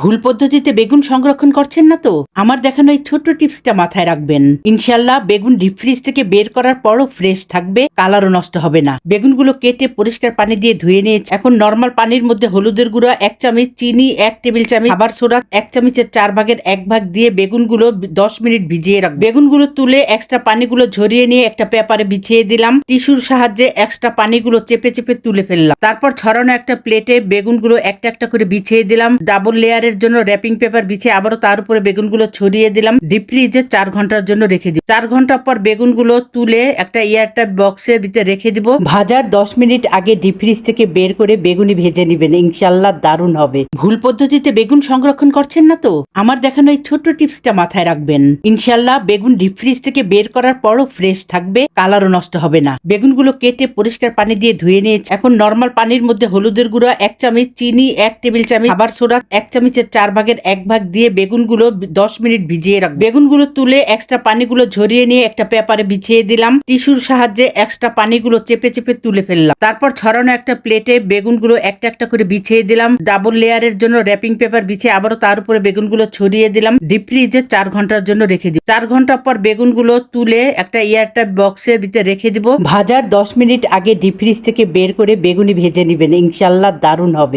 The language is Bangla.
ভুল পদ্ধতিতে বেগুন সংরক্ষণ করছেন না তো? আমার দেখানো এই ছোট্ট টিপসটা মাথায় রাখবেন। ইনশাল্লাহ বেগুন ডিপ ফ্রিজ থেকে বের করার পরও ফ্রেশ থাকবে, কালারও নষ্ট হবে না। বেগুনগুলো কেটে পরিষ্কার পানি দিয়ে ধুয়ে নিয়েছি। এখন নর্মাল পানির মধ্যে হলুদের গুঁড়া 1 চামচ, চিনি 1 টেবিল চামচ, খাবার সোডা 1 চামচের 4 ভাগের 1 ভাগ দিয়ে বেগুনগুলো 10 মিনিট ভিজিয়ে রাখবো। বেগুনগুলো তুলে এক্সট্রা পানিগুলো ঝরিয়ে নিয়ে একটা পেপারে বিছিয়ে দিলাম। টিস্যুর সাহায্যে এক্সট্রা পানিগুলো চেপে চেপে তুলে ফেললাম। তারপর ছড়ানো একটা প্লেটে বেগুনগুলো একটা একটা করে বিছিয়ে দিলাম। ডাবল লেয়ারের জন্য র‍্যাপিং পেপার বিছিয়ে আবারও তার উপরে বেগুনগুলো ছড়িয়ে দিলাম। ডিপ ফ্রিজে 4 ঘন্টার জন্য রেখে দিব। 4 ঘন্টা পর বেগুনগুলো তুলে একটা এয়ারটাইট বক্সের ভিতরে রেখে দিব। ভাজার 10 মিনিট আগে ডিপ ফ্রিজ থেকে বের করে বেগুনি ভেজে নেবেন, ইনশাল্লাহ দারুণ হবে। ভুল পদ্ধতিতে বেগুন সংরক্ষণ করছেন না তো? আমার দেখানো এই ছোট্ট টিপসটা মাথায় রাখবেন। ইনশাল্লাহ বেগুন ডিপ ফ্রিজ থেকে বের করার পরও ফ্রেশ থাকবে, কালারও নষ্ট হবে না। বেগুনগুলো কেটে পরিষ্কার পানি দিয়ে ধুয়ে নিয়েছি। এখন নর্মাল পানির মধ্যে হলুদের গুঁড়া 1 চামচ, চিনি 1 টেবিল চামচ, খাবার সোডা 1 চামচের 4 ভাগের 1 ভাগ দিয়ে বেগুনগুলো 10 মিনিট ভিজিয়ে রাখবো। বেগুনগুলো তুলে এক্সট্রা পানিগুলো ঝরিয়ে নিয়ে একটা পেপারে বিছিয়ে দিলাম। টিস্যুর সাহায্যে এক্সট্রা পানিগুলো চেপে চেপে তুলে ফেললাম। তারপর ছড়ানো একটা প্লেটে বেগুনগুলো একটা একটা করে বিছিয়ে দিলাম। ডাবল লেয়ারের জন্য র‍্যাপিং পেপার বিছিয়ে আবারও তার উপরে বেগুনগুলো ছড়িয়ে দিলাম। ডিপ ফ্রিজে 4 ঘন্টার জন্য রেখে দিব। 4 ঘন্টা পর বেগুনগুলো তুলে একটা এয়ারটাইট বক্সের ভিতরে রেখে দিব। ভাজার 10 মিনিট আগে ডিপ ফ্রিজ থেকে বের করে বেগুনি ভেজে নেবেন, ইনশাল্লাহ দারুণ হবে।